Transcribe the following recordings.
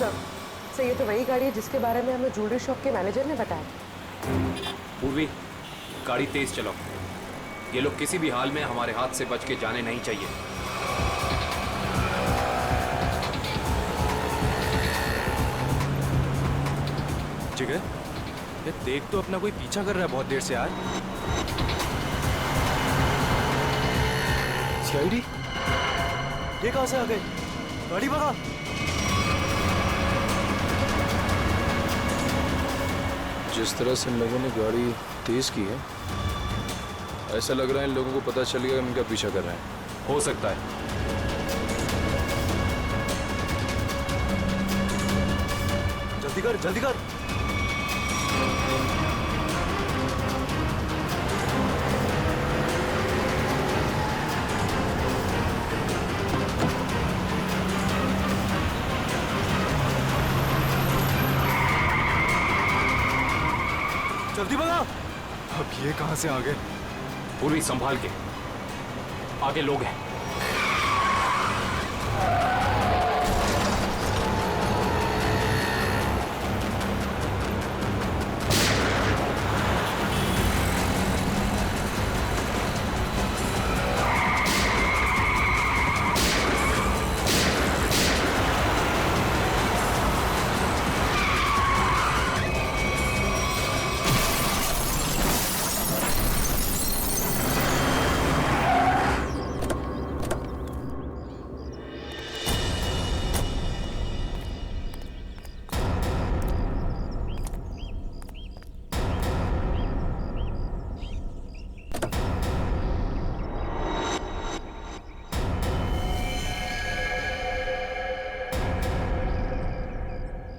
Sir ये तो वही गाड़ी है जिसके बारे में हमें ज्वेलरी शॉप के मैनेजर ने बताया। पूर्वी, गाड़ी तेज चलाओ। ये लोग किसी भी हाल में हमारे हाथ से बच के जाने नहीं चाहिए। जिगर, ये देख तो अपना कोई पीछा कर रहा है बहुत देर से यार। सीआईडी? ये कहां से आ गए? गाड़ी भगा। जिस तरह से इन लोगों ने गाड़ी तेज की है, ऐसा लग रहा है इन लोगों को पता चल गया कि इनका पीछा कर रहे हैं। हो सकता है। जल्दी कर, जल्दी कर। जल्दी भगा। अब ये कहां से आ गए? पूर्वी, संभाल के, आगे लोग हैं।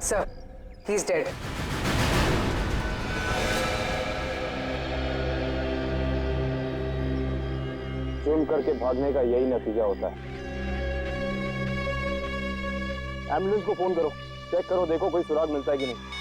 Sir, he is dead. खून करके भागने का यही नतीजा होता है। एम्बुलेंस को फोन करो, चेक करो, देखो कोई सुराग मिलता है कि नहीं।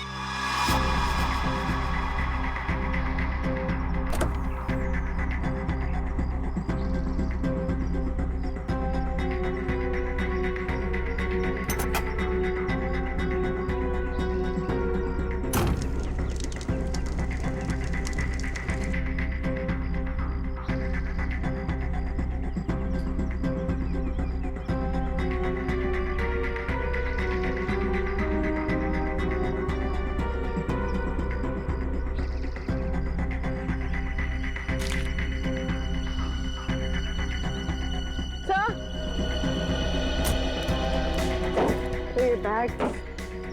ये बैग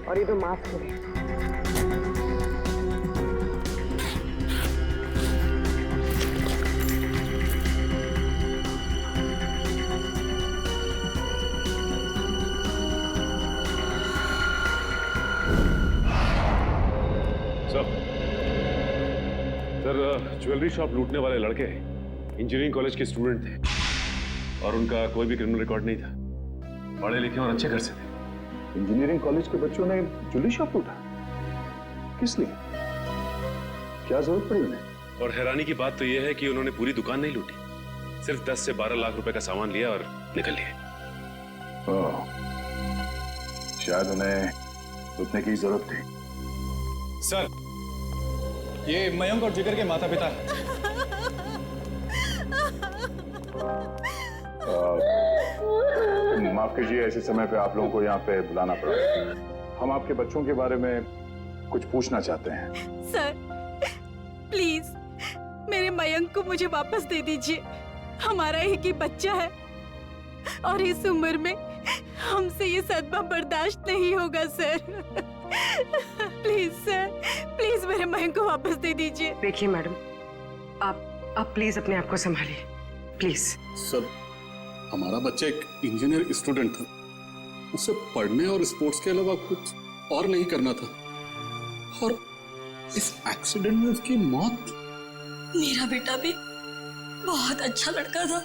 और ये तो मास्क है। सर, ज्वेलरी शॉप लूटने वाले लड़के इंजीनियरिंग कॉलेज के स्टूडेंट थे और उनका कोई भी क्रिमिनल रिकॉर्ड नहीं था। पढ़े लिखे और अच्छे घर से थे। इंजीनियरिंग कॉलेज के बच्चों ने ज्वेलरी शॉप लूटा? किस लिए? क्या जरूरत पड़ी उन्हें? और हैरानी की बात तो यह है कि उन्होंने पूरी दुकान नहीं लूटी, सिर्फ 10 से 12 लाख रुपए का सामान लिया और निकल लिए। शायद उन्हें लूटने की जरूरत थी। सर, ये मयंक और जिगर के माता पिता हैं। माफ कीजिए, ऐसे समय पे आप लोगों को यहाँ पे बुलाना पड़ा। हम आपके बच्चों के बारे में कुछ पूछना चाहते हैं। सर, प्लीज मेरे मयंक को मुझे वापस दे दीजिए। हमारा एक ही बच्चा है और इस उम्र में हमसे ये सदमा बर्दाश्त नहीं होगा सर। प्लीज सर, प्लीज मेरे मयंक को वापस दे दीजिए। देखिए मैडम, आप प्लीज अपने आप को संभालिए, प्लीज। सर, हमारा बच्चा एक इंजीनियर स्टूडेंट था, उसे पढ़ने और स्पोर्ट्स के अलावा कुछ और नहीं करना था, और इस एक्सीडेंट में उसकी मौत। मेरा बेटा भी बहुत अच्छा लड़का था,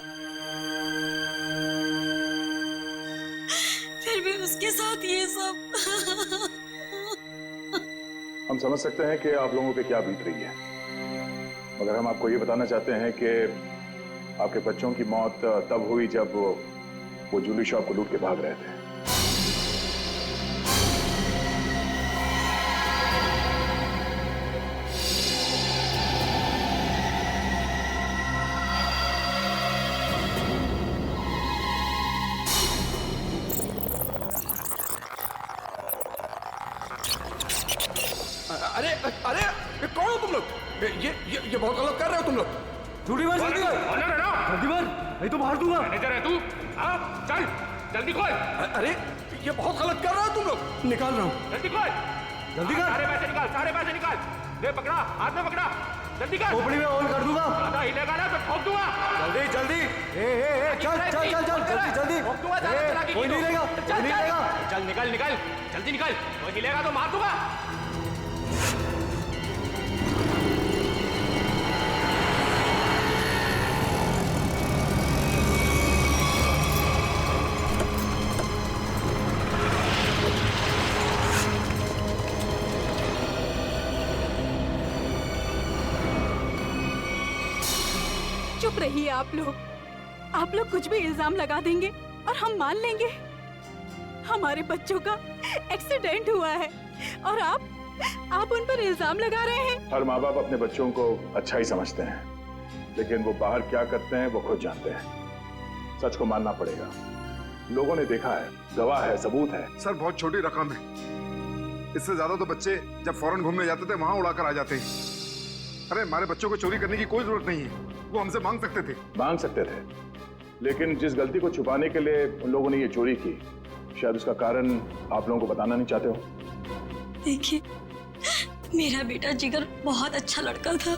फिर भी उसके साथ ये सब। हम समझ सकते हैं कि आप लोगों पे क्या बीत रही है, मगर हम आपको ये बताना चाहते हैं कि आपके बच्चों की मौत तब हुई जब वो ज्वेलरी शॉप को लूट के भाग रहे थे। मार जल्दी मार जल्दी मार, नहीं तो मार दूंगा। मैनेजर है तू? हाँ चल जल्दी खोल, अरे ये बहुत गलत कर रहा हो तुम लोग। निकाल रहा हूँ, जल्दी खोल, जल्दी कर। सारे पैसे निकाल, सारे पैसे निकाल। ले पकड़ा, हाथ में पकड़ा, जल्दी कर। खोपड़ी में ऑन कर दूंगा। ज्यादा हिलेगा ना तो ठोक दूंगा। जल्दी जल्दी, चल चल चल चल जल्दी जल्दी। ठोक दूंगा, ज्यादा चलाकी कोई की नहीं तो। लेगा, चल, कोई नहीं चल। लेगा। चल निकल निकल, जल्दी निकल, कोई हिलेगा तो मार दूंगा। चुप रहिए आप लोग कुछ भी इल्जाम लगा देंगे और हम मान लेंगे। हमारे बच्चों का एक्सीडेंट हुआ है और आप उन पर इल्जाम लगा रहे हैं। हर माँ बाप अपने बच्चों को अच्छा ही समझते हैं, लेकिन वो बाहर क्या करते हैं वो खुद जानते हैं। सच को मानना पड़ेगा, लोगों ने देखा है, गवाह है, सबूत है। सर बहुत छोटी रकम है, इससे ज्यादा तो बच्चे जब फॉरेन घूमने जाते थे वहां उड़ाकर आ जाते हैं। अरे हमारे बच्चों को चोरी करने की कोई जरूरत नहीं है, वो हमसे मांग सकते थे, लेकिन जिस गलती को छुपाने के लिए उन लोगों ने ये चोरी की, शायद उसका कारण आप लोगों को बताना नहीं चाहते हो। देखिए, मेरा बेटा जिगर बहुत अच्छा लड़का था,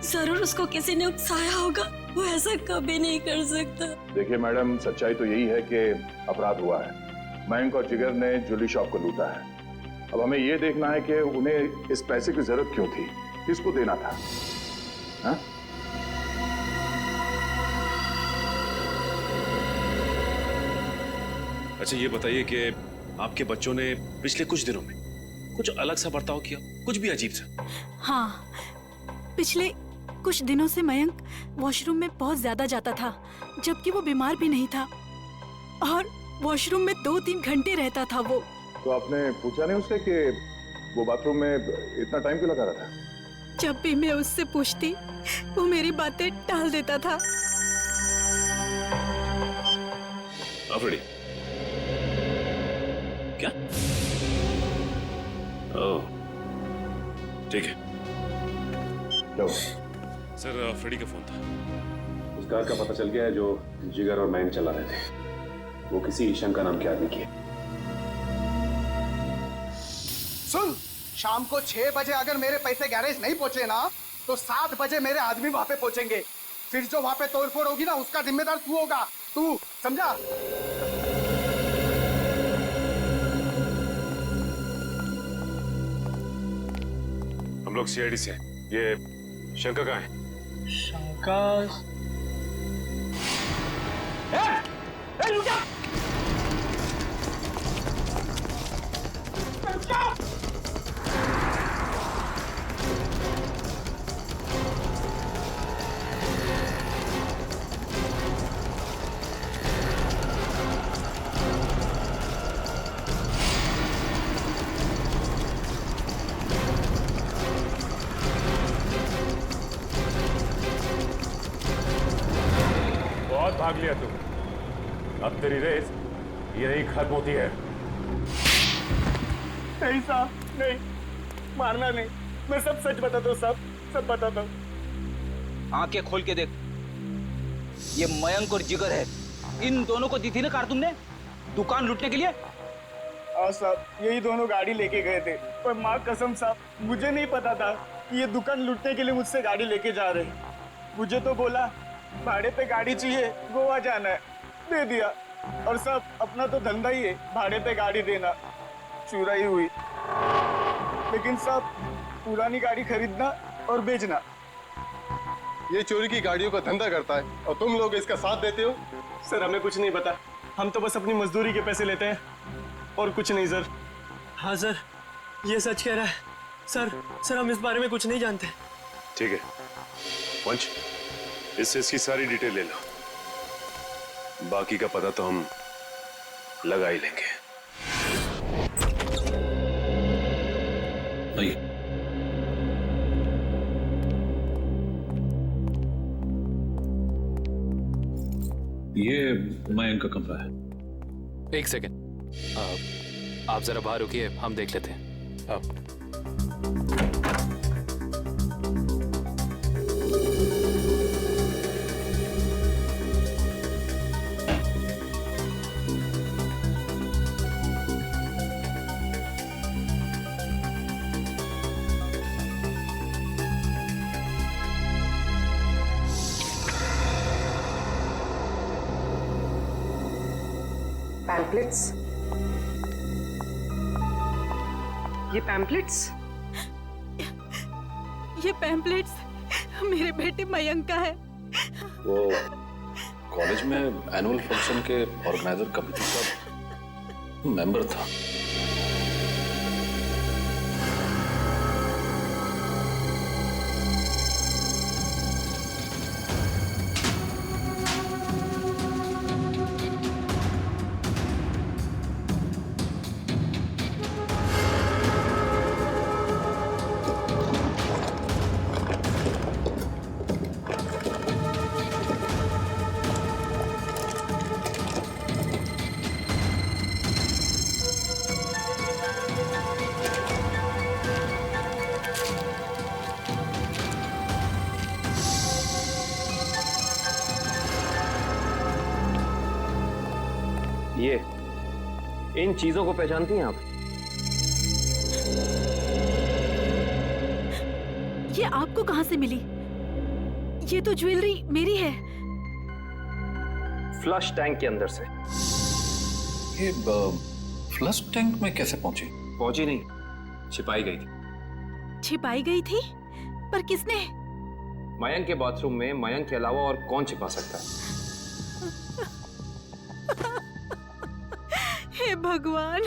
जरूर उसको किसी ने उकसाया होगा, वो ऐसा कभी नहीं कर सकता। देखिए मैडम, सच्चाई तो यही है कि अपराध हुआ है। मयंक और जिगर ने ज्वेलरी शॉप को लूटा है। अब हमें ये देखना है कि उन्हें इस पैसे की जरूरत क्यों थी, किसको देना था। हा? अच्छा ये बताइए कि आपके बच्चों ने पिछले कुछ दिनों में कुछ अलग सा बर्ताव किया, कुछ भी अजीब सा? हाँ, पिछले कुछ दिनों से मयंक वॉशरूम में बहुत ज्यादा जाता था, जबकि वो बीमार भी नहीं था, और वॉशरूम में 2-3 घंटे रहता था वो। तो आपने पूछा नहीं उससे कि वो बाथरूम में इतना टाइम क्यों लगा रहा था? जब भी मैं उससे पूछती, वो मेरी बातें टाल देता था। अफरीदी, क्या? ओह, ठीक है। लो। सर अफरीदी का फोन था। उस कार का पता चल गया है जो जिगर और मयंक चला रहे थे। वो किसी ईशन का नाम के आदमी की है। सुन, शाम को 6 बजे अगर मेरे पैसे गैरेज नहीं पहुंचे ना, तो 7 बजे मेरे आदमी वहां पे पहुंचेंगे। फिर जो वहां पे तोड़फोड़ होगी ना, उसका जिम्मेदार तू होगा। तू समझा? हम लोग सीआईडी से हैं। ये शंकर कहाँ है? शंकर भाग लिया तू, अब तेरी रेस यही खत्म होती है। नहीं साहब, नहीं, मारना नहीं। मैं सब सच बताता हूँ, सब बताता हूँ। आंखें खोल के देख, ये मयंक और जिगर है। इन दोनों को दी थी ना कार तुमने दुकान लूटने के लिए? हाँ साहब, यही दोनों गाड़ी लेके गए थे, पर माँ कसम साहब, मुझे नहीं पता था कि ये दुकान लूटने के लिए मुझसे गाड़ी लेके जा रहे हैं। मुझे तो बोला भाड़े पे गाड़ी चाहिए, गोवा जाना है, दे दिया। और साहब, अपना तो धंधा ही है भाड़े पे गाड़ी देना। चुराई हुई, लेकिन साहब पुरानी गाड़ी खरीदना और बेचना। ये चोरी की गाड़ियों का धंधा करता है और तुम लोग इसका साथ देते हो। सर हमें कुछ नहीं पता, हम तो बस अपनी मजदूरी के पैसे लेते हैं और कुछ नहीं सर। हाँ सर, ये सच कह रहा है। सर हम इस बारे में कुछ नहीं जानते। ठीक है पंच, इससे इसकी सारी डिटेल ले लो, बाकी का पता तो हम लगा ही लेंगे। ये मयंक का कमरा है। एक सेकंड, आप जरा बाहर रुकिए, हम देख लेते हैं। पैम्पलेट्स, ये पैम्पलेट्स, ये पैम्पलेट्स मेरे बेटे मयंक का है। वो कॉलेज में एनुअल फंक्शन के ऑर्गेनाइजर कमेटी का मेंबर था। ये इन चीजों को पहचानती हैं आप? ये आपको कहां से मिली? ये तो ज्वेलरी मेरी है। फ्लश टैंक के अंदर से। ये फ्लश टैंक में कैसे पहुंची? पहुंची नहीं, छिपाई गई थी। छिपाई गई थी? पर किसने? मयंक के बाथरूम में मयंक के अलावा और कौन छिपा सकता है? हे भगवान,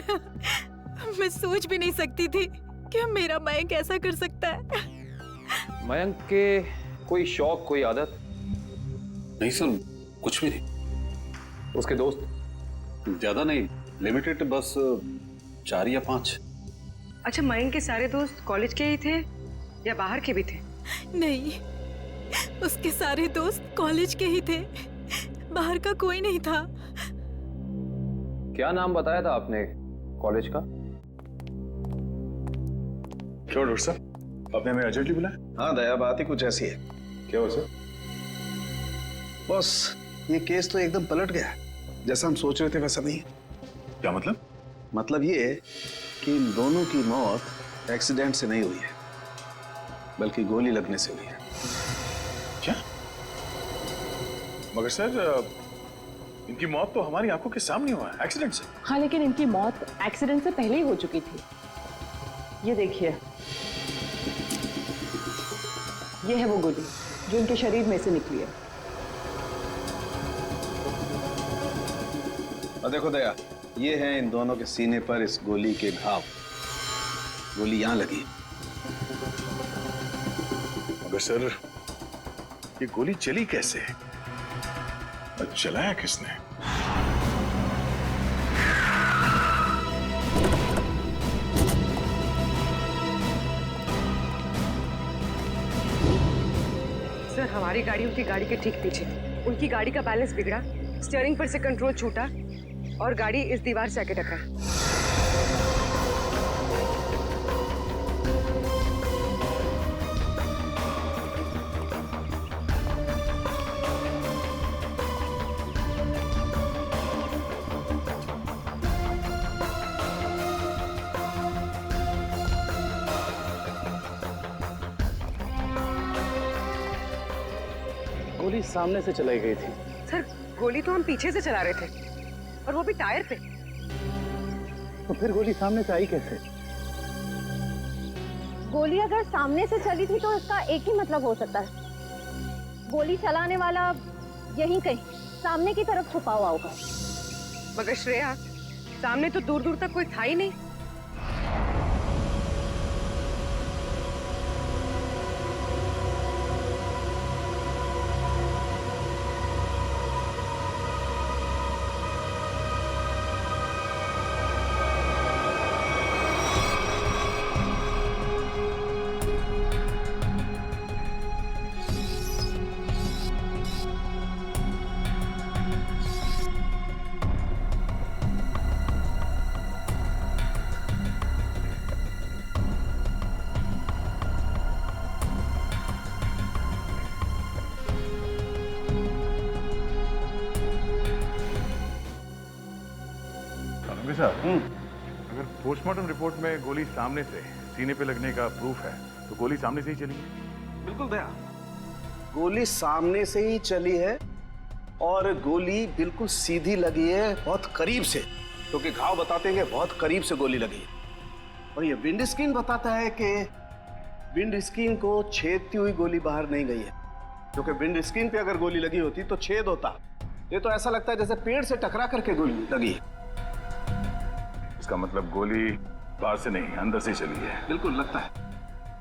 मैं सोच भी नहीं सकती थी कि मेरा मयंक ऐसा कर सकता है। मयंक के कोई शौक, कोई आदत? नहीं सर, कुछ भी नहीं। उसके दोस्त? ज्यादा नहीं, लिमिटेड, बस 4 या 5। अच्छा, मयंक के सारे दोस्त कॉलेज के ही थे या बाहर के भी थे? नहीं, उसके सारे दोस्त कॉलेज के ही थे, बाहर का कोई नहीं था। क्या नाम बताया था आपने कॉलेज का? क्यों डॉक्टर साहब, आपने हमें अर्जेंटली बुलाया? हाँ दया, बात ही कुछ ऐसी है। क्या हुआ सर? बॉस, ये केस तो एकदम पलट गया। जैसा हम सोच रहे थे वैसा नहीं। क्या मतलब? मतलब ये कि इन दोनों की मौत एक्सीडेंट से नहीं हुई है, बल्कि गोली लगने से हुई है। क्या? मगर सर, इनकी मौत तो हमारी आंखों के सामने हुआ है, एक्सीडेंट से। हाँ, लेकिन इनकी मौत एक्सीडेंट से पहले ही हो चुकी थी। ये देखिए, ये है वो गोली जो इनके शरीर में से निकली है। और देखो दया, ये है इन दोनों के सीने पर इस गोली के घाव। गोली यहां लगी। मगर सर, ये गोली चली कैसे? और चलाया किसने? सर, हमारी गाड़ी उनकी गाड़ी के ठीक पीछे। उनकी गाड़ी का बैलेंस बिगड़ा, स्टीयरिंग पर से कंट्रोल छूटा और गाड़ी इस दीवार से आके टकरा। गोली सामने से चलाई गई थी। सर, गोली तो हम पीछे से चला रहे थे और वो भी टायर पे। तो फिर गोली सामने से आई कैसे? गोली अगर सामने से चली थी तो इसका एक ही मतलब हो सकता है, गोली चलाने वाला यहीं कहीं सामने की तरफ छुपा हुआ होगा। मगर श्रेया, सामने तो दूर दूर तक कोई था ही नहीं। अगर पोस्टमार्टम रिपोर्ट में गोली सामने से सीने पे लगने का प्रूफ है तो गोली सामने से ही चली है। बिल्कुल दया, गोली सामने से ही चली है और गोली बिल्कुल सीधी लगी है, बहुत करीब से। क्योंकि घाव बताते हैं कि बहुत करीब से गोली लगी है। और ये विंड स्क्रीन बताता है कि विंड स्क्रीन को छेदती हुई गोली बाहर नहीं गई है, क्योंकि विंड स्क्रीन पे अगर गोली लगी होती तो छेद होता। ये तो ऐसा लगता है जैसे पेड़ से टकरा करके गोली लगी है। इसका मतलब गोली बाहर से नहीं, अंदर से चली है। बिल्कुल लगता है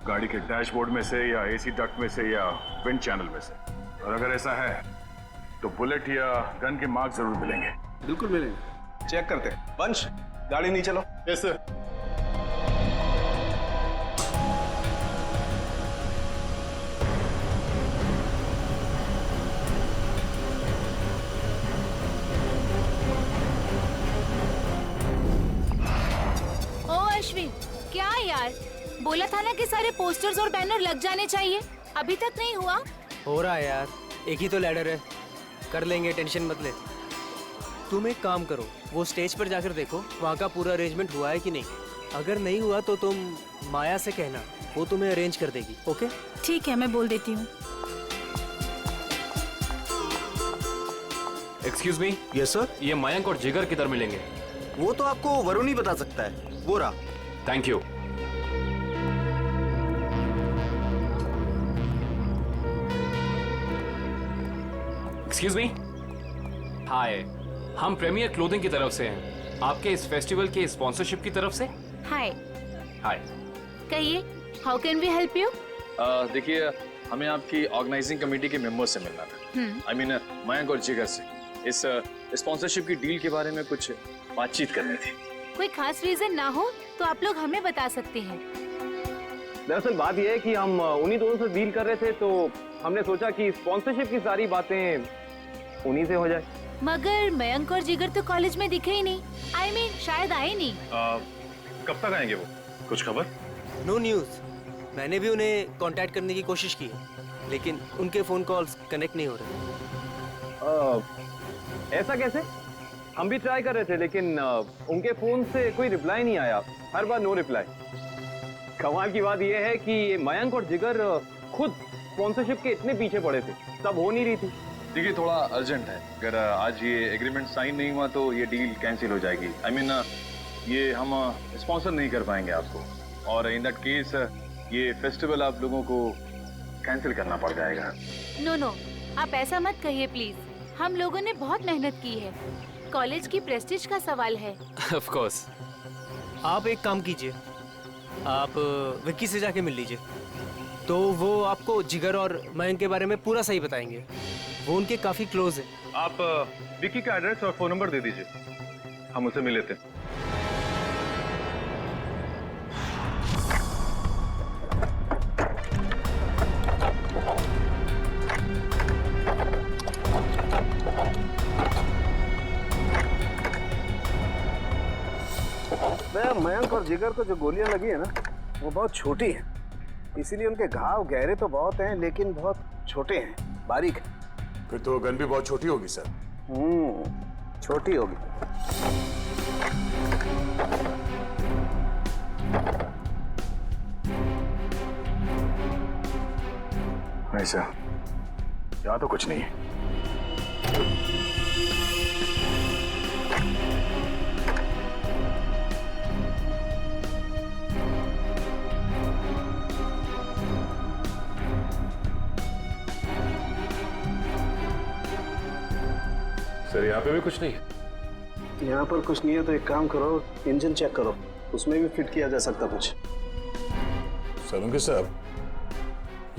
गाड़ी के डैशबोर्ड में से या एसी डक्ट में से या विंड चैनल में से। और अगर ऐसा है तो बुलेट या गन के मार्क जरूर मिलेंगे। बिल्कुल मिलेंगे, चेक करते हैं। वंश, गाड़ी नीचे लो। Yes sir. अश्विन, क्या यार, बोला था ना कि सारे पोस्टर्स और बैनर लग जाने चाहिए, अभी तक नहीं हुआ। हो रहा है यार, एक ही तो लैडर है, कर लेंगे, टेंशन मत ले। तुम एक काम करो, वो स्टेज पर जाकर देखो वहाँ का पूरा अरेंजमेंट हुआ है कि नहीं। अगर नहीं हुआ तो तुम माया से कहना, वो तुम्हें अरेंज कर देगी। ओके ठीक है, मैं बोल देती हूँ। Excuse me. Yes sir. ये मयंक और जिगर किधर मिलेंगे? वो तो आपको वरुण ही बता सकता है, वो रहा। Thank you. Excuse me. Hi, हम प्रीमियर क्लोथिंग की तरफ से हैं, आपके इस फेस्टिवल के स्पॉन्सरशिप की तरफ से। हाय। हाय। कहिए, how can we help you? देखिए, हमें आपकी ऑर्गेनाइजिंग कमेटी के मेंबर से मिलना था। आई मीन मयंक और जिगर से इस स्पॉन्सरशिप की डील के बारे में कुछ बातचीत करनी थी। कोई खास रीजन ना हो तो आप लोग हमें बता सकते हैं। दरअसल बात यह है कि हम उन्हीं दोनों से डील कर रहे थे, तो हमने सोचा कि स्पॉन्सरशिप की सारी बातें उन्हीं से हो जाए। मगर मयंक और जिगर तो कॉलेज में दिखे ही नहीं। I mean, शायद आए नहीं। कब तक आएंगे वो? कुछ खबर? No news. मैंने भी उन्हें कांटेक्ट करने की कोशिश की है, लेकिन उनके फोन कॉल्स कनेक्ट नहीं हो रहे। ऐसा कैसे? हम भी ट्राई कर रहे थे, लेकिन उनके फोन से कोई रिप्लाई नहीं आया, हर बार नो रिप्लाई। कमाल की बात यह है कि मयंक और जिगर खुद स्पॉन्सरशिप के इतने पीछे पड़े थे, तब हो नहीं रही थी। देखिए, थोड़ा अर्जेंट है, अगर आज ये एग्रीमेंट साइन नहीं हुआ तो ये डील कैंसिल हो जाएगी। आई मीन ये हम स्पॉन्सर नहीं कर पाएंगे आपको, और इन दैट केस ये फेस्टिवल आप लोगों को कैंसिल करना पड़ जाएगा। नो नो, आप ऐसा मत कहिए प्लीज, हम लोगों ने बहुत मेहनत की है, कॉलेज की प्रेस्टीज का सवाल है। Of course. आप एक काम कीजिए, आप विक्की से जाके मिल लीजिए, तो वो आपको जिगर और मयंक के बारे में पूरा सही बताएंगे। वो उनके काफी क्लोज है। आप विक्की का एड्रेस और फोन नंबर दे दीजिए, हम उसे मिल लेते हैं। मयंक और जिगर को जो गोलियां लगी है ना, वो बहुत छोटी है, इसीलिए उनके घाव गहरे तो बहुत हैं, लेकिन बहुत छोटे हैं, बारीक है। फिर तो गन भी बहुत छोटी होगी सर। छोटी होगी। ऐसा यहाँ तो कुछ नहीं है। सर, यहाँ पे भी कुछ नहीं है। यहाँ पर कुछ नहीं है तो एक काम करो, इंजन चेक करो, उसमें भी फिट किया जा सकता कुछ। सलूंगी साहब,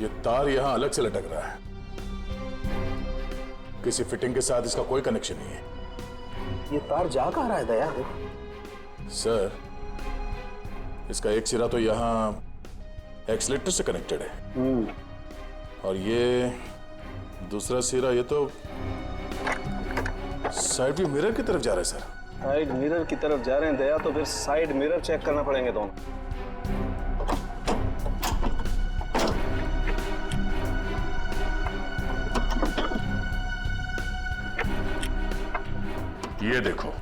ये तार यहाँ अलग से लटक रहा है, किसी फिटिंग के साथ इसका कोई कनेक्शन नहीं है। ये तार जा कहाँ रहा है दया? सर, इसका एक सिरा तो यहाँ एक्सीलेटर से कनेक्टेड है, और ये दूसरा सिरा ये तो साइड व्यू मिरर की तरफ जा रहा है। सर, साइड मिरर की तरफ जा रहे हैं दया, तो फिर साइड मिरर चेक करना पड़ेंगे दोनों। ये देखो,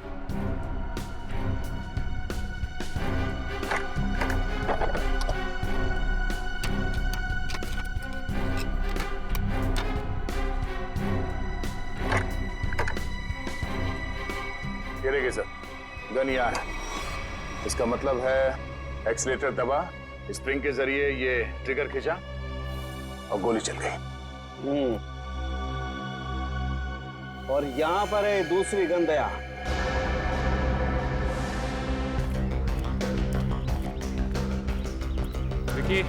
ये देखिए सर, गन यहाँ है। इसका मतलब है एक्सीलेटर दबा, स्प्रिंग के जरिए ये ट्रिगर खींचा और गोली चल गई। और यहाँ पर है दूसरी गन दया। विकी।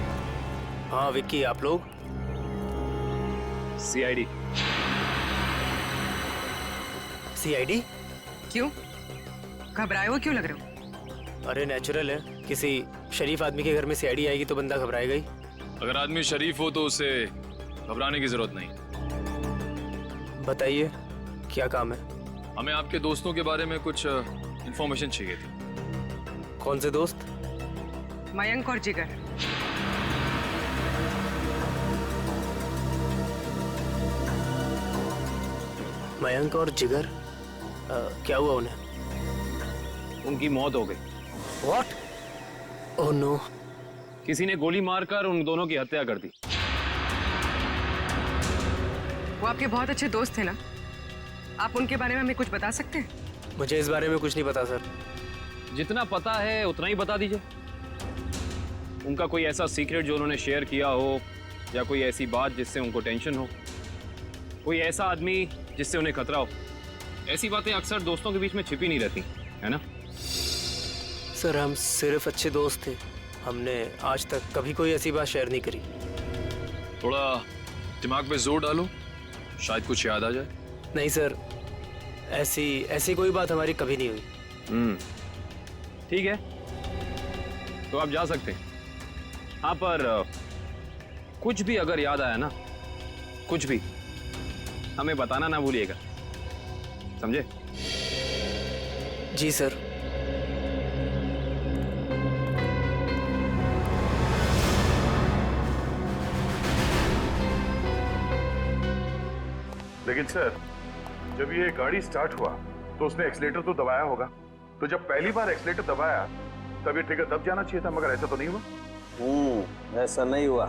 हाँ विक्की, आप लोग? सीआईडी। सीआईडी? क्यों? घबराए हो क्यों लग रहे हो? अरे नेचुरल है, किसी शरीफ आदमी के घर में सीआईडी आएगी तो बंदा घबराएगा ही। अगर आदमी शरीफ हो तो उसे घबराने की जरूरत नहीं। बताइए क्या काम है? हमें आपके दोस्तों के बारे में कुछ इंफॉर्मेशन चाहिए थी। कौन से दोस्त? मयंक और जिगर। मयंक और जिगर? क्या हुआ उन्हें? उनकी मौत हो गई। What? Oh no! किसी ने गोली मारकर उन दोनों की हत्या कर दी। वो आपके बहुत अच्छे दोस्त थे ना? आप उनके बारे में हमें कुछ बता सकते हैं? मुझे इस बारे में कुछ नहीं पता सर। जितना पता है उतना ही बता दीजिए। उनका कोई ऐसा सीक्रेट जो उन्होंने शेयर किया हो, या कोई ऐसी बात जिससे उनको टेंशन हो, कोई ऐसा आदमी जिससे उन्हें खतरा हो। ऐसी बातें अक्सर दोस्तों के बीच में छिपी नहीं रहती, है ना? सर हम सिर्फ अच्छे दोस्त थे, हमने आज तक कभी कोई ऐसी बात शेयर नहीं करी। थोड़ा दिमाग पे जोर डालो, शायद कुछ याद आ जाए। नहीं सर, ऐसी कोई बात हमारी कभी नहीं हुई। ठीक है, तो आप जा सकते हैं। हाँ, पर कुछ भी अगर याद आया ना, कुछ भी, हमें बताना ना भूलिएगा, समझे? जी सर। लेकिन सर, जब ये गाड़ी स्टार्ट हुआ तो उसने एक्सीलेटर तो दबाया होगा, तो जब पहली बार एक्सीलेटर दबाया तब ये ट्रिगर दब जाना चाहिए था, मगर ऐसा तो नहीं हुआ। ऐसा नहीं हुआ।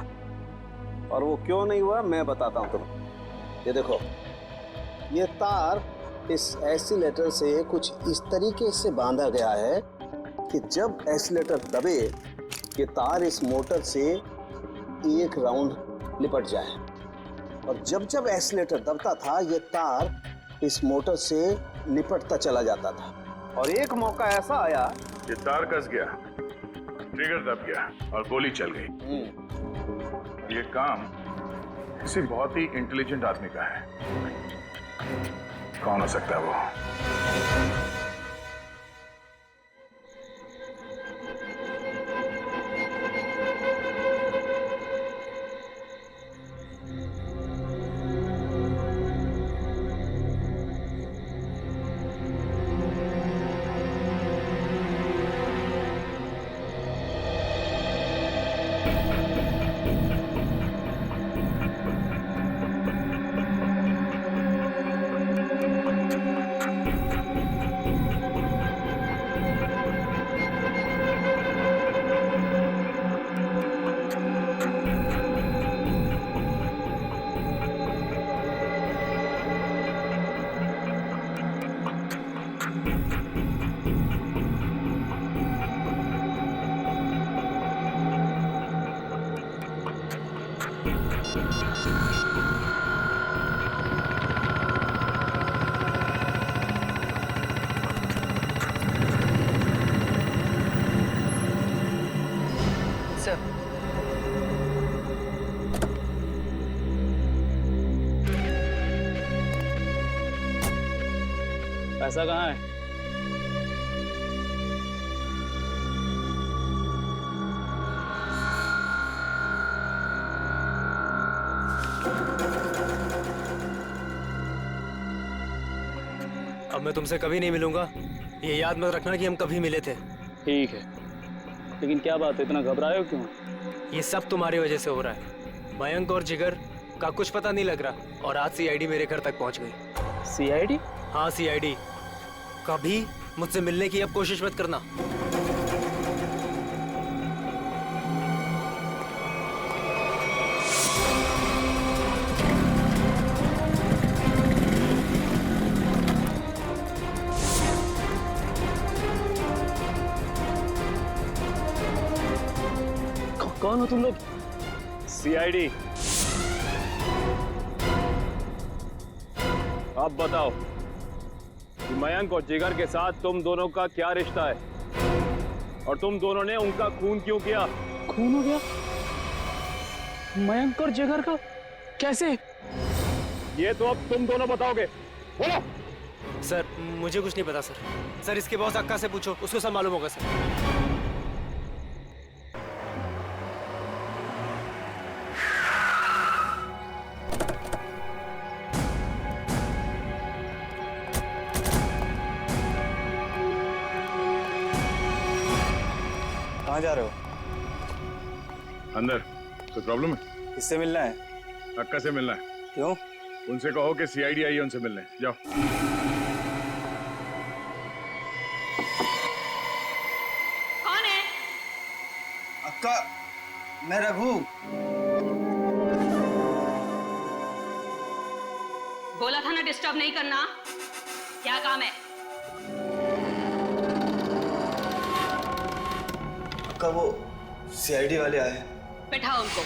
और वो क्यों नहीं हुआ मैं बताता हूँ तुम्हें। ये देखो, ये तार इस एक्सीलेटर से कुछ इस तरीके से बांधा गया है कि जब एक्सीलेटर दबे ये तार इस मोटर से एक राउंड लिपट जाए, और जब जब एक्सीलेटर दबता था ये तार इस मोटर से लिपटता चला जाता था। और एक मौका ऐसा आया, ये तार कस गया, ट्रिगर दब गया और गोली चल गई। ये काम किसी बहुत ही इंटेलिजेंट आदमी का है। कौन हो सकता है वो? पैसा कहाँ है? अब मैं तुमसे कभी नहीं मिलूंगा, ये याद मत रखना कि हम कभी मिले थे। ठीक है, लेकिन क्या बात है, इतना घबराए हो क्यों? ये सब तुम्हारी वजह से हो रहा है। मयंक और जिगर का कुछ पता नहीं लग रहा, और आज सीआईडी मेरे घर तक पहुंच गई। सीआईडी? हाँ सीआईडी। कभी मुझसे मिलने की अब कोशिश मत करना। तुम लोग? सीआईडी, अब बताओ कि मयंक और जिगर के साथ तुम दोनों का क्या रिश्ता है और तुम दोनों ने उनका खून क्यों किया? खून हो गया? मयंक और जिगर का कैसे? ये तो अब तुम दोनों बताओगे। बोलो। सर मुझे कुछ नहीं पता सर। सर इसके बॉस अक्का से पूछो, उसको सब मालूम होगा सर। कहाँ जा रहे हो? अंदर। कोई प्रॉब्लम है? किससे मिलना है? अक्का से मिलना है। क्यों? उनसे कहो कि सीआईडी आई है उनसे मिलने। जाओ। कौन है? अक्का, मैं रघु। बोला था ना डिस्टर्ब नहीं करना। क्या काम है? अक्का वो सीआईडी वाले आए हैं। बैठाओ उनको।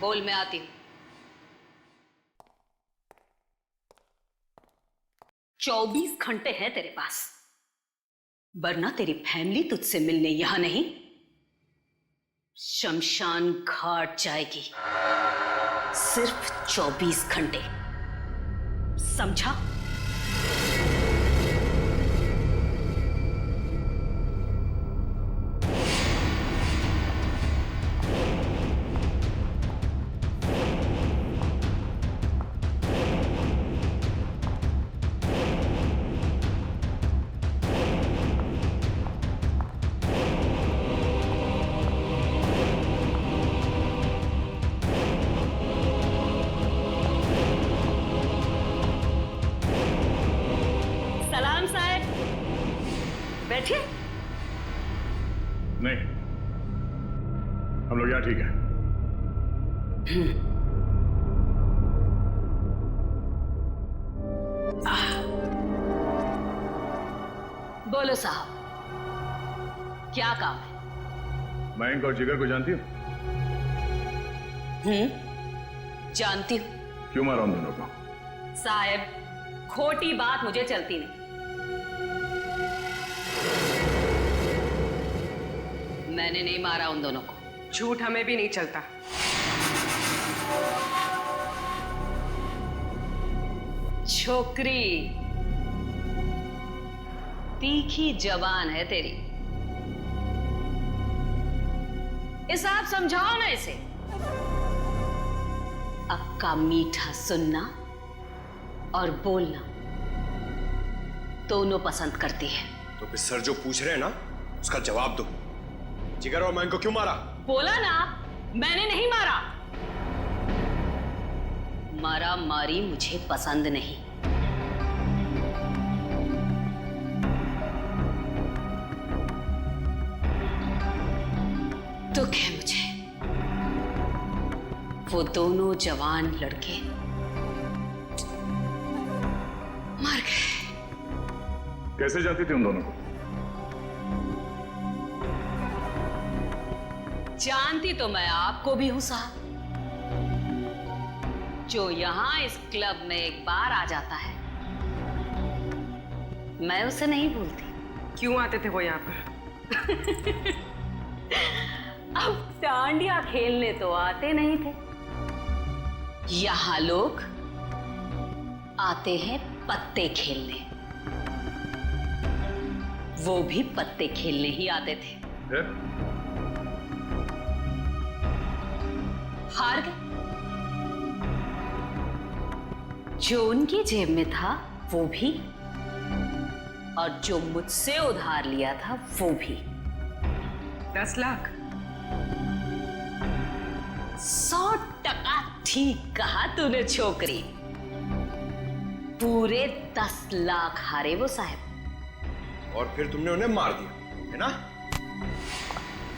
बोल, मैं आती हूँ। 24 घंटे हैं तेरे पास, वरना तेरी फैमिली तुझसे मिलने यहां नहीं, शमशान घाट जाएगी। सिर्फ 24 घंटे, समझा? बैठिए। नहीं, हम लोग यहाँ ठीक है। बोलो साहब, क्या काम है? मयंक और जिगर को जानती हो? जानती हूँ। क्यों मारा उन दोनों को? साहब, खोटी बात मुझे चलती नहीं। मैंने नहीं मारा उन दोनों को। झूठ हमें भी नहीं चलता। छोकरी तीखी जबान है तेरी, इसे आप समझाओ ना इसे। अक्का मीठा सुनना और बोलना दोनों पसंद करती है। तो फिर सर जो पूछ रहे हैं ना, उसका जवाब दो। जिगर और मयंक को क्यों मारा? बोला ना, मैंने नहीं मारा। मारा मारी मुझे पसंद नहीं। दुख है मुझे, वो दोनों जवान लड़के मर गए। कैसे जानती थी उन दोनों को? जानती तो मैं आपको भी हूं साहब। जो यहां इस क्लब में एक बार आ जाता है, मैं उसे नहीं भूलती। क्यों आते थे वो यहाँ पर? अब डांडिया खेलने तो आते नहीं थे। यहां लोग आते हैं पत्ते खेलने। वो भी पत्ते खेलने ही आते थे। हार गए। जो उनकी जेब में था वो भी, और जो मुझसे उधार लिया था वो भी। 10 लाख। 100% ठीक कहा तूने छोकरी। पूरे 10 लाख हारे वो साहब। और फिर तुमने उन्हें मार दिया, है ना?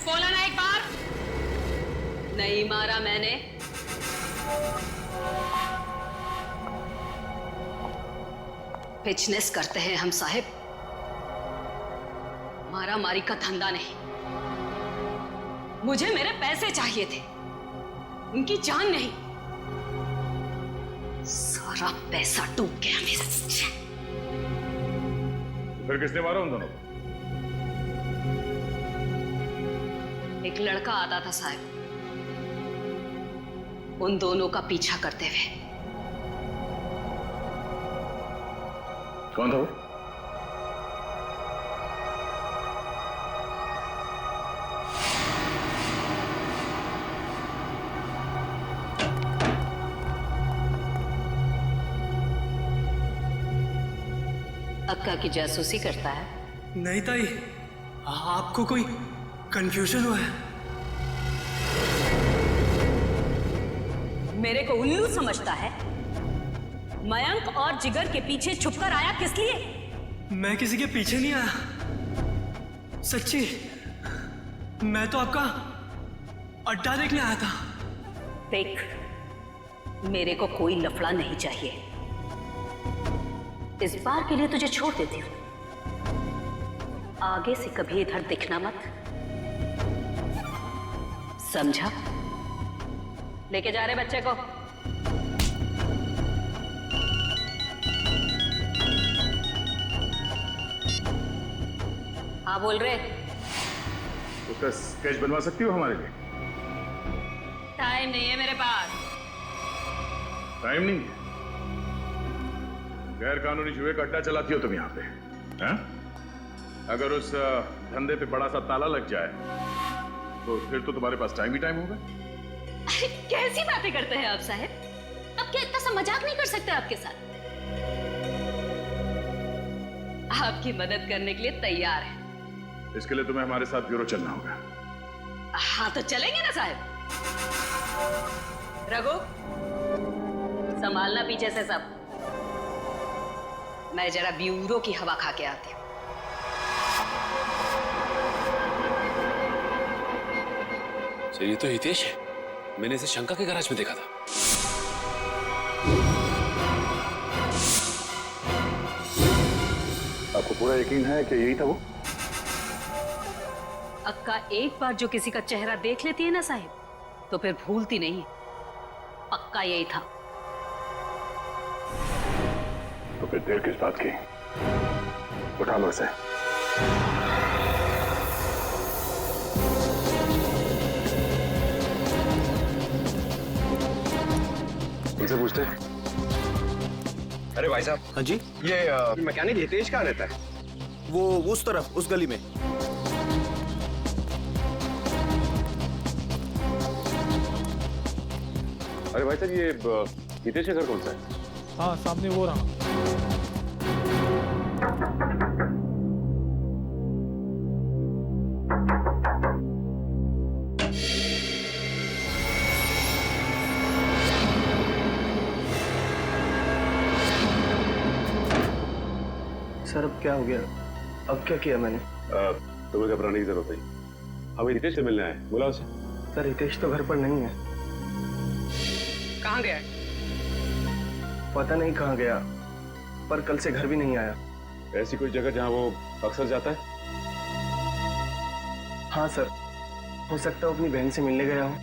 बोला ना एक बार। नहीं मारा मैंने। बिजनेस करते हैं हम साहब, मारा मारी का धंधा नहीं। मुझे मेरे पैसे चाहिए थे, उनकी जान नहीं। सारा पैसा डूब गया मेरा। फिर किसने मारा उन दोनों को? एक लड़का आता था साहब, उन दोनों का पीछा करते हुए। कौन था वो? अक्का की जासूसी करता है? नहीं ताई, आपको कोई कंफ्यूजन हुआ है? मेरे को उल्लू समझता है? मयंक और जिगर के पीछे छुपकर आया किस लिए? मैं किसी के पीछे नहीं आया, सच्ची। मैं तो आपका अड्डा देखने आया था। देख, मेरे को कोई लफड़ा नहीं चाहिए। इस बार के लिए तुझे छोड़ देती हूँ, आगे से कभी इधर दिखना मत, समझा? लेके जा रहे बच्चे को। हाँ बोल रहे। उसका स्केच बनवा सकती हो हमारे लिए? टाइम नहीं है मेरे पास। टाइम नहीं है? गैर कानूनी जुए का अड्डा चलाती हो तुम यहाँ पे, हैं? अगर उस धंधे पे बड़ा सा ताला लग जाए तो फिर तो तुम्हारे पास टाइम ही टाइम होगा। अरे कैसी बातें करते हैं आप साहब? अब क्या इतना सा मजाक नहीं कर सकते आपके साथ? आपकी मदद करने के लिए तैयार है। इसके लिए तुम्हें हमारे साथ ब्यूरो चलना होगा। हाँ तो चलेंगे ना साहब। रघु, संभालना पीछे से सब। मैं जरा ब्यूरो की हवा खा के आती हूँ। ये तो हितेश है, मैंने इसे शंका के गैराज में देखा था। आपको पूरा यकीन है कि यही था वो? अक्का एक बार जो किसी का चेहरा देख लेती है ना साहिब, तो फिर भूलती नहीं। पक्का यही था। तो फिर देर किस बात की? उठा लो इसे। इनसे पूछते हैं। अरे भाई साहब। हाँ जी। ये मैकेनिक हितेश कहाँ रहता है? वो उस तरफ, उस गली में। अरे भाई साहब, ये हितेश का घर कौन सा है? हाँ, सामने वो रहा। सर अब क्या हो गया? अब क्या किया मैंने? तुम्हें घबराने की जरूरत नहीं। हमें हितेश से मिलने आए, बुला उसे। सर हितेश तो घर पर नहीं है। कहाँ गया? पता नहीं कहाँ गया, पर कल से घर भी नहीं आया। ऐसी कोई जगह जहाँ वो अक्सर जाता है? हाँ सर, हो सकता है अपनी बहन से मिलने गया हूँ।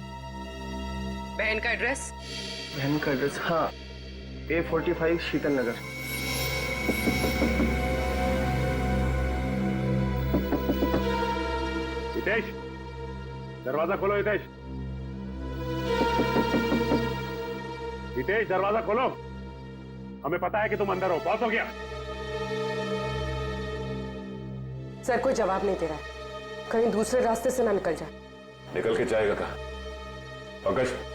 बहन का एड्रेस? बहन का एड्रेस, हाँ, A45 शीतल नगर। हितेश, दरवाजा खोलो। हितेश, हितेश, दरवाजा खोलो। हमें पता है कि तुम अंदर हो। बहुत हो गया। सर कोई जवाब नहीं दे रहा है, कहीं दूसरे रास्ते से ना निकल जाए। निकल के जाएगा कहाँ? पंकज, सर!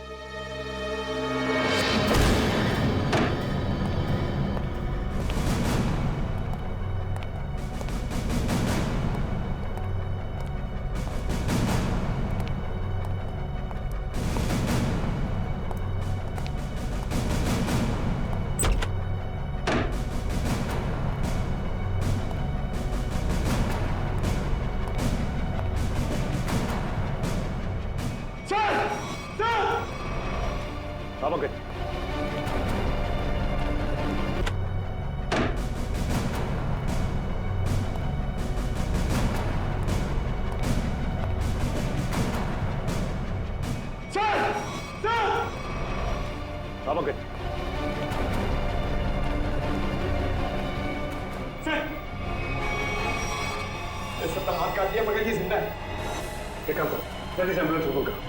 काट दिया मगर ये जिंदा है। एक काम करो, जल्दी से एम्बुलेंस को फोन करो।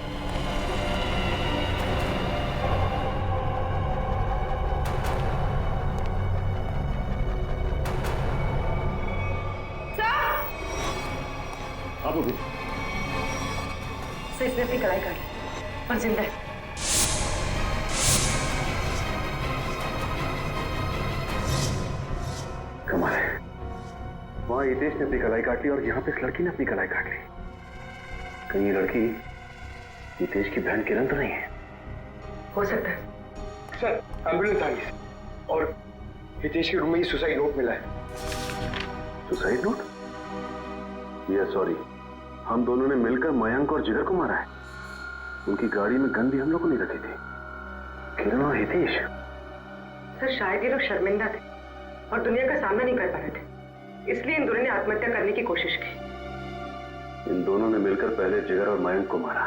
सर इसने अपनी कलाई काटी और जिंदा है। कमाल है, वहां हितेश ने अपनी कलाई काट ली और यहाँ पे इस लड़की ने अपनी कलाई काट ली। कहीं ये लड़की हितेश की बहन किरण तो नहीं है? हो सकता है। सर एम्बुलेंस आ गई और हितेश के रूम में ही सुसाइड नोट मिला है। Suicide note? या सॉरी, हम दोनों ने मिलकर मयंक और जिगर को मारा है। उनकी गाड़ी में गन भी हम लोगों ने रखी थी, किरण और हितेश। सर शायद ये लोग शर्मिंदा थे और दुनिया का सामना नहीं कर पा रहे थे, इसलिए इन दोनों ने आत्महत्या करने की कोशिश की। इन दोनों ने मिलकर पहले जिगर और मयंक को मारा,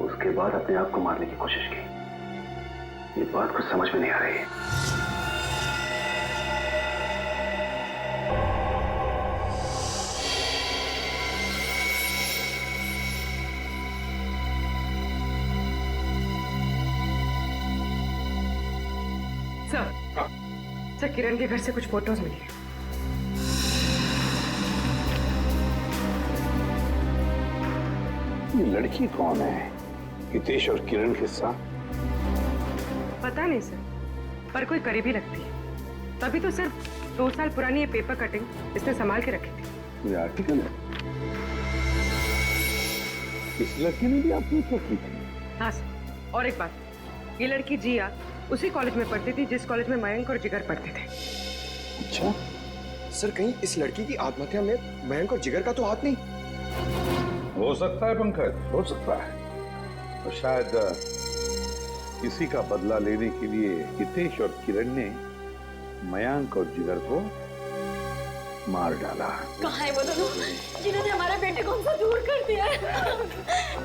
उसके बाद अपने आप को मारने की कोशिश की। ये बात कुछ समझ में नहीं आ रही है। सर किरण के घर से कुछ फोटोज मिली है। ये लड़की कौन है? हितेश और किरण के साथ? पता नहीं सर, पर कोई करीबी लगती है। तभी तो सर 2 साल पुरानी ये पेपर कटिंग इसने संभाल के रखी थी। ये आर्टिकल है? इस लड़की ने भी आत्महत्या की थी? हाँ सर, और एक बात, ये लड़की जिया उसी कॉलेज में पढ़ती थी जिस कॉलेज में मयंक और जिगर पढ़ते थे। अच्छा सर, कहीं इस लड़की की आत्महत्या में मयंक और जिगर का तो हाथ नहीं? हो सकता है पंकज, हो सकता है। और शायद किसी का बदला लेने के लिए हितेश और किरण ने मयंक और जिगर को मार डाला। कहाँ है वो दोनों जिन्होंने हमारे बेटे को हमसे दूर कर दिया है?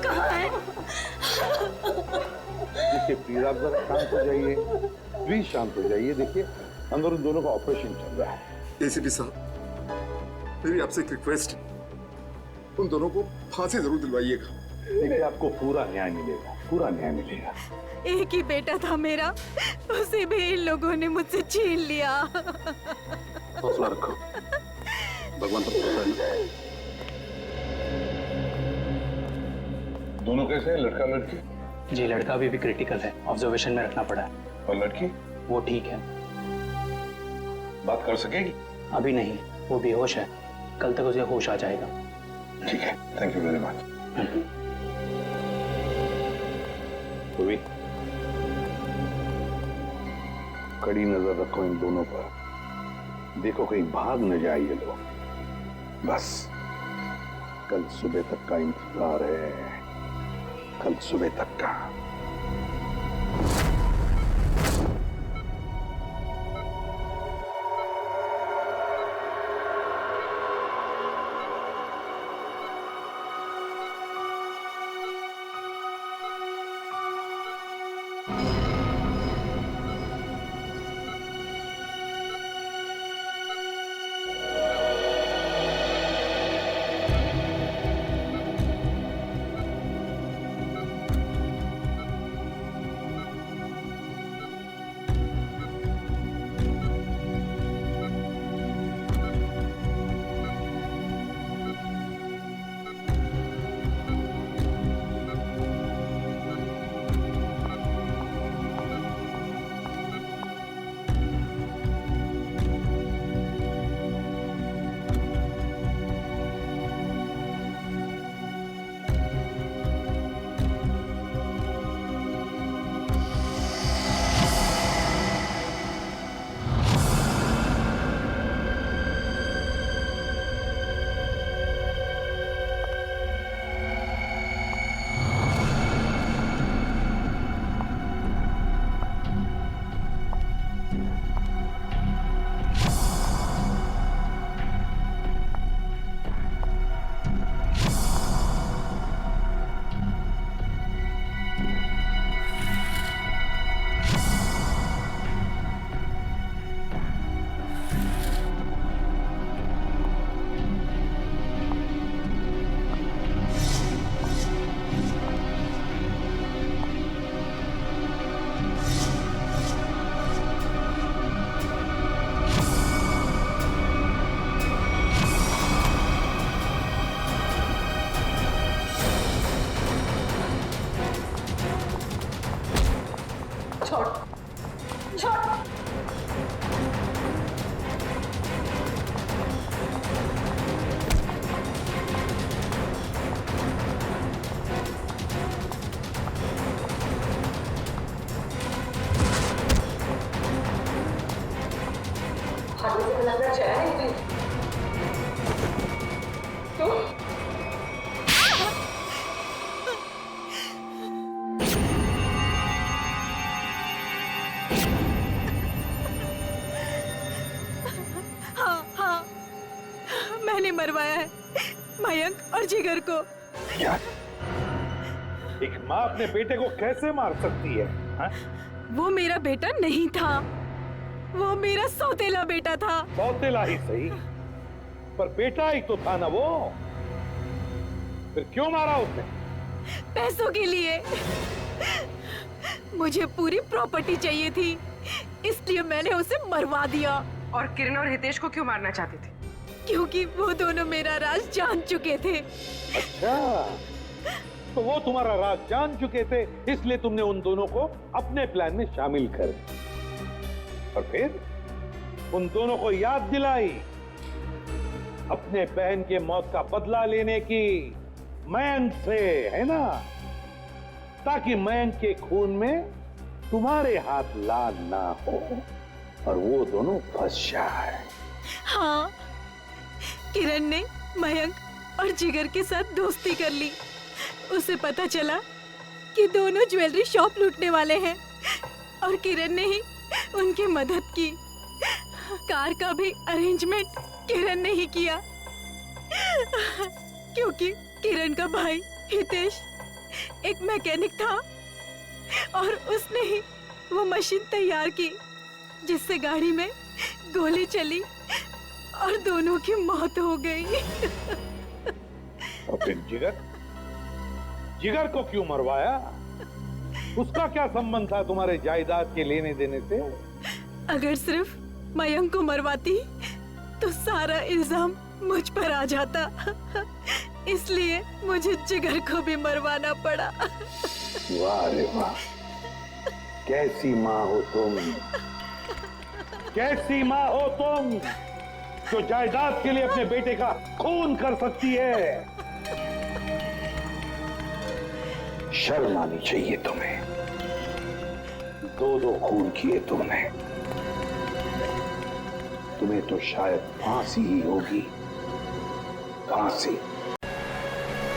कहाँ है? देखिए प्लीज आप जरा शांत हो जाइए, प्लीज शांत हो जाइए। देखिए अंदर उन दोनों का ऑपरेशन चल रहा है। एसीपी साहब, मेरी आपसे एक रिक्वेस्ट है, उन दोनों को फांसी जरूर दिलवाइएगा। देखिए आपको पूरा न्याय मिलेगा, पूरा न्याय मिलेगा। एक ही बेटा था मेरा, उसे भी इन लोगों ने मुझसे छीन लिया। हौसला रखो, भगवान पर भरोसा है। दोनों कैसे हैं, लड़का लड़की? जी लड़का अभी भी क्रिटिकल है, ऑब्जर्वेशन में रखना पड़ा है। और लड़की? वो ठीक है। बात कर सकेगी? अभी नहीं, वो बेहोश है, कल तक उसे होश आ जाएगा। ठीक है, थैंक यू वेरी मच। कड़ी नजर रखो इन दोनों पर, देखो कहीं भाग न जाए ये लोग। बस कल सुबह तक का इंतजार है, कल सुबह तक का। मैंने मरवाया है मयंक और जिगर को। क्या? एक माँ अपने बेटे को कैसे मार सकती है? हा? वो मेरा बेटा नहीं था, वो मेरा सौतेला बेटा था। सौतेला ही सही, पर बेटा ही तो था ना वो। फिर क्यों मारा उसने? पैसों के लिए। मुझे पूरी प्रॉपर्टी चाहिए थी, इसलिए मैंने उसे मरवा दिया। और किरण और हितेश को क्यों मारना चाहते थे? क्योंकि वो दोनों मेरा राज जान चुके थे। अच्छा, तो वो तुम्हारा राज जान चुके थे, इसलिए तुमने उन दोनों को अपने प्लान में शामिल कर दिया। और फिर उन दोनों को याद दिलाई अपने बहन के मौत का बदला लेने की मयंक से, है ना? ताकि मयंक के खून में तुम्हारे हाथ लाल ना हो और वो दोनों फंस जाए। हाँ, किरण ने मयंक और जिगर के साथ दोस्ती कर ली। उसे पता चला कि दोनों ज्वेलरी शॉप लूटने वाले हैं और किरण ने ही उनकी मदद की। कार का भी अरेंजमेंट किरण ने ही किया, क्योंकि किरण का भाई हितेश एक मैकेनिक था और उसने ही वो मशीन तैयार की जिससे गाड़ी में गोली चली और दोनों की मौत हो गई। और फिर जिगर को क्यों मरवाया? उसका क्या संबंध था तुम्हारे जायदाद के लेने देने से? अगर सिर्फ मयंक को मरवाती तो सारा इल्जाम मुझ पर आ जाता, इसलिए मुझे जिगर को भी मरवाना पड़ा। वाह रे वाह, कैसी माँ हो तुम, कैसी माँ हो तुम जो जायदाद के लिए अपने बेटे का खून कर सकती है। शर्म आनी चाहिए तुम्हें, दो खून किए तुमने। तुम्हें तो शायद फांसी ही होगी, फांसी।